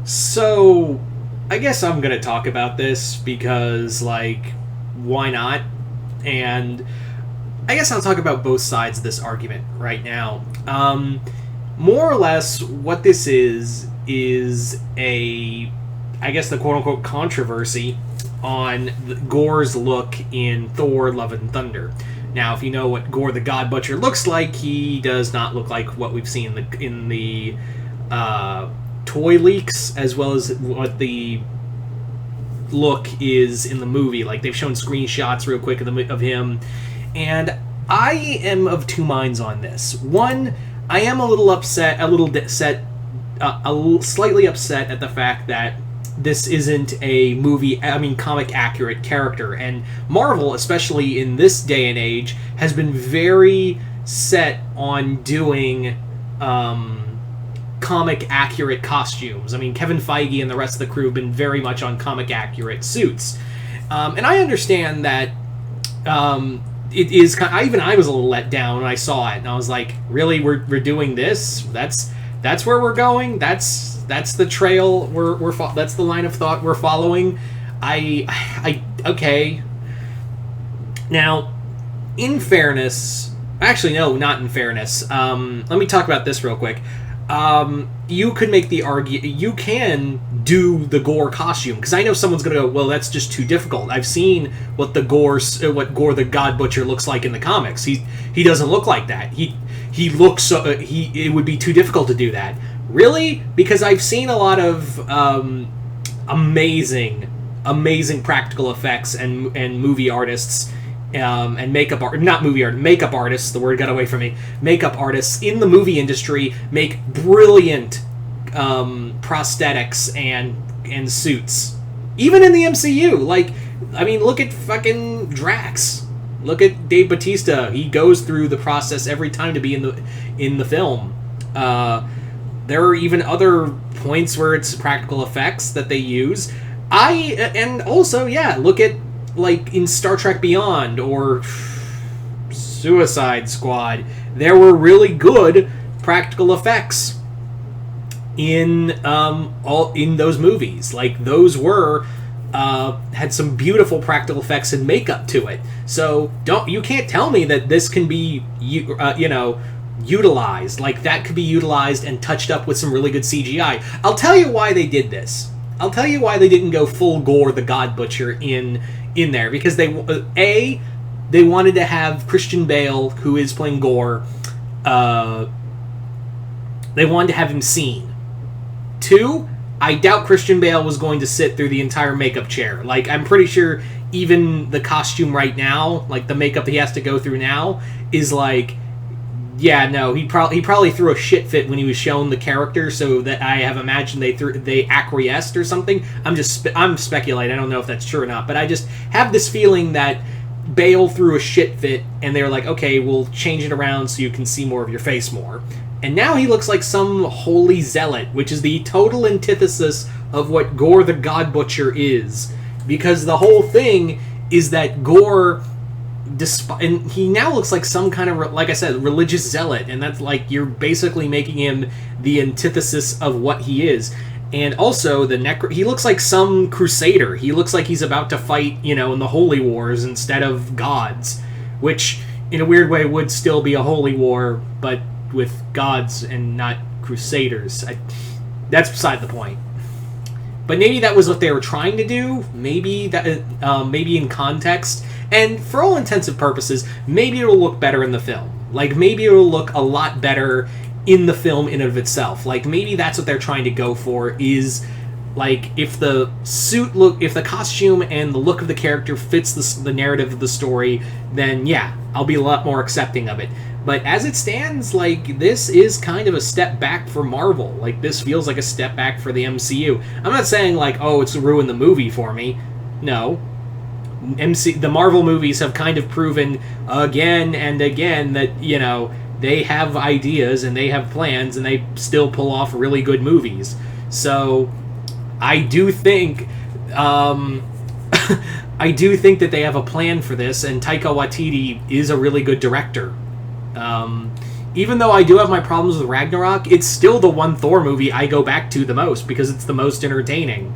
So, I guess I'm gonna talk about this because, like, why not? And I guess I'll talk about both sides of this argument right now. More or less, what this is a, I guess, the quote unquote controversy on Gorr's look in Thor: Love and Thunder. Now, if you know what Gorr the God Butcher looks like, he does not look like what we've seen in the toy leaks, as well as what the look is in the movie. Like, they've shown screenshots real quick of him, and I am of two minds on this. One, I am a little upset, slightly upset at the fact that this isn't a comic accurate character. And Marvel, especially in this day and age, has been very set on doing comic accurate costumes. I mean, Kevin Feige and the rest of the crew have been very much on comic accurate suits. And I understand that it is even I was a little let down when I saw it, and I was like, really, we're doing this? That's where we're going? That's the trail that's the line of thought we're following? Okay. Now, in fairness, actually no, not in fairness. Let me talk about this real quick. You could make the argument, you can do the Gorr costume, because I know someone's going to go, well, that's just too difficult. I've seen what Gorr the God Butcher looks like in the comics. He doesn't look like that. He looks so it would be too difficult to do that. Really? Because I've seen a lot of amazing practical effects and movie artists and makeup artists, the word got away from me, makeup artists in the movie industry make brilliant prosthetics and suits. Even in the MCU. Like, I mean, look at fucking Drax. Look at Dave Bautista. He goes through the process every time to be in the film. There are even other points where it's practical effects that they use. And also, yeah, look at, like, in Star Trek Beyond or Suicide Squad, there were really good practical effects in those movies. Like, those were had some beautiful practical effects and makeup to it. So you can't tell me that this can be utilized. Like, that could be utilized and touched up with some really good CGI. I'll tell you why they did this. I'll tell you why they didn't go full Gorr the God Butcher in there, because they wanted to have Christian Bale, who is playing Gorr, they wanted to have him seen. 2, I doubt Christian Bale was going to sit through the entire makeup chair. Like, I'm pretty sure even the costume right now, like the makeup he has to go through now, is like, yeah, no, he probably threw a shit fit when he was shown the character, so that I have imagined they acquiesced or something. I'm speculating. I don't know if that's true or not, but I just have this feeling that Bale threw a shit fit, and they were like, okay, we'll change it around so you can see more of your face more. And now he looks like some holy zealot, which is the total antithesis of what Gorr the God Butcher is. Because the whole thing is that Gorr, and he now looks like some kind of, like I said, religious zealot, and that's like, you're basically making him the antithesis of what he is. And also, he looks like some crusader. He looks like he's about to fight, in the holy wars instead of gods, which, in a weird way, would still be a holy war, but with gods and not crusaders. That's beside the point. But maybe that was what they were trying to do. Maybe in context. And for all intensive purposes, maybe it'll look better in the film. Like, maybe it'll look a lot better in the film in and of itself. Like, maybe that's what they're trying to go for, is, like, if the costume and the look of the character fits the narrative of the story, then yeah, I'll be a lot more accepting of it. But as it stands, like, this is kind of a step back for Marvel. Like, this feels like a step back for the MCU. I'm not saying, like, oh, it's ruined the movie for me. No. The Marvel movies have kind of proven again and again that, they have ideas and they have plans and they still pull off really good movies. So I do think that they have a plan for this, and Taika Waititi is a really good director. even though I do have my problems with Ragnarok, it's still the one Thor movie I go back to the most because it's the most entertaining.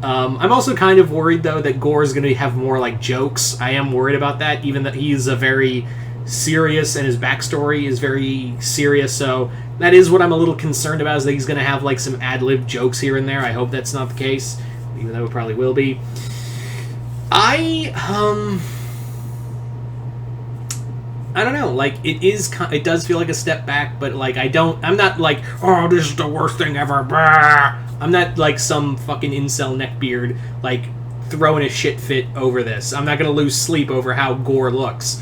I'm also kind of worried, though, that Gorr is going to have more, like, jokes. I am worried about that, even that he's a very serious, and his backstory is very serious, so that is what I'm a little concerned about, is that he's going to have, like, some ad-lib jokes here and there. I hope that's not the case, even though it probably will be. I don't know, like, it does feel like a step back, but, like, I'm not like, oh, this is the worst thing ever, blah. I'm not like some fucking incel neckbeard, like, throwing a shit fit over this. I'm not gonna lose sleep over how Gorr looks.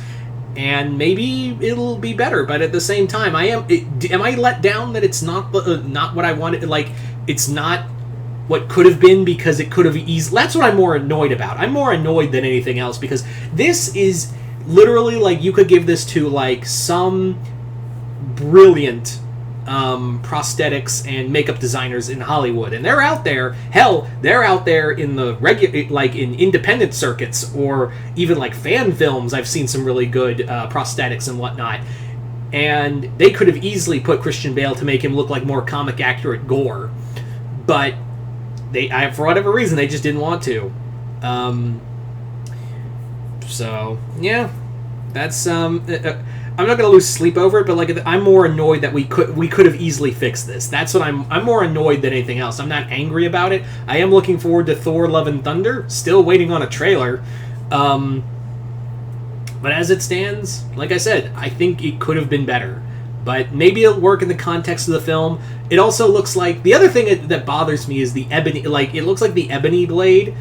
And maybe it'll be better, but at the same time, am I let down that it's not what I wanted, like, it's not what could have been, because it could have easily... That's what I'm more annoyed about. I'm more annoyed than anything else, because this is literally, like, you could give this to, like, some brilliant prosthetics and makeup designers in Hollywood, and they're out there. Hell, they're out there in the in independent circuits, or even like fan films. I've seen some really good prosthetics and whatnot, and they could have easily put Christian Bale to make him look like more comic accurate Gorr, but for whatever reason, they just didn't want to. So yeah, that's I'm not gonna lose sleep over it, but like, I'm more annoyed that we could have easily fixed this. That's what I'm more annoyed than anything else. I'm not angry about it. I am looking forward to Thor: Love and Thunder. Still waiting on a trailer. But as it stands, like I said, I think it could have been better. But maybe it'll work in the context of the film. It also looks like, the other thing that bothers me is the ebony. Like, it looks like the Ebony Blade,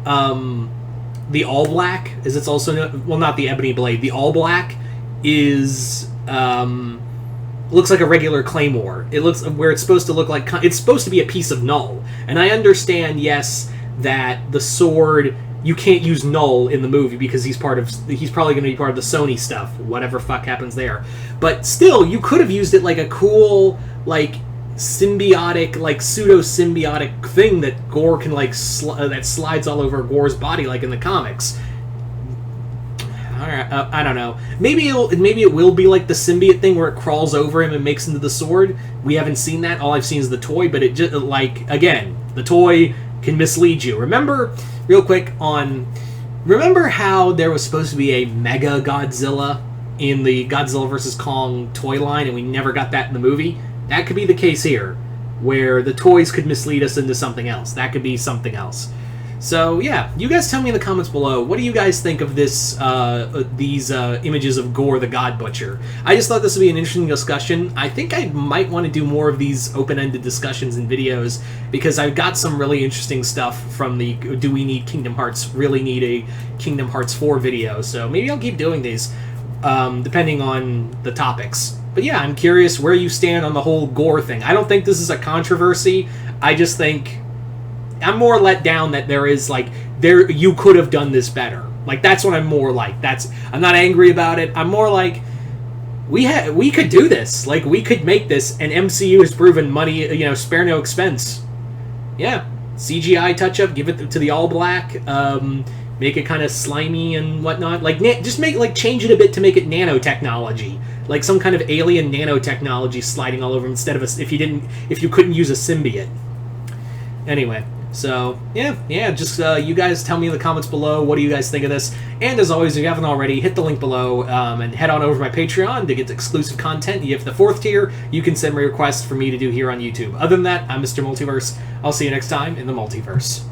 the All Black, as it's also well, not the Ebony Blade, the All Black is looks like a regular claymore. It looks where it's supposed to look like, it's supposed to be a piece of Null. And I understand, yes, that the sword, you can't use Null in the movie because he's probably going to be part of the Sony stuff, whatever fuck happens there. But still, you could have used it like a cool, like, symbiotic, like, pseudo-symbiotic thing that Gorr can, like, that slides all over Gorr's body, like in the comics. Alright, I don't know. Maybe it will be like the symbiote thing where it crawls over him and makes into the sword. We haven't seen that. All I've seen is the toy, but it just, like, again, the toy can mislead you. Remember, real quick, remember how there was supposed to be a Mega Godzilla in the Godzilla vs. Kong toy line, and we never got that in the movie? That could be the case here, where the toys could mislead us into something else. That could be something else. So, yeah, you guys tell me in the comments below, what do you guys think of these images of Gorr the God Butcher? I just thought this would be an interesting discussion. I think I might want to do more of these open-ended discussions and videos, because I've got some really interesting stuff from the Do We Need Kingdom Hearts, Really Need a Kingdom Hearts 4 video, so maybe I'll keep doing these, depending on the topics. But yeah, I'm curious where you stand on the whole Gorr thing. I don't think this is a controversy. I just think I'm more let down that there is, like, you could have done this better. Like, that's what I'm more like. I'm not angry about it. I'm more like, we could do this. Like, we could make this, and MCU has proven money, spare no expense. Yeah, CGI touch-up, give it to the All Black, make it kind of slimy and whatnot. Like, just change it a bit to make it nanotechnology. Like some kind of alien nanotechnology sliding all over him instead of if you couldn't use a symbiote. Anyway, so yeah, just you guys tell me in the comments below, what do you guys think of this? And as always, if you haven't already, hit the link below and head on over to my Patreon to get exclusive content. You have the 4th tier, you can send me requests for me to do here on YouTube. Other than that, I'm Mr. Multiverse. I'll see you next time in the multiverse.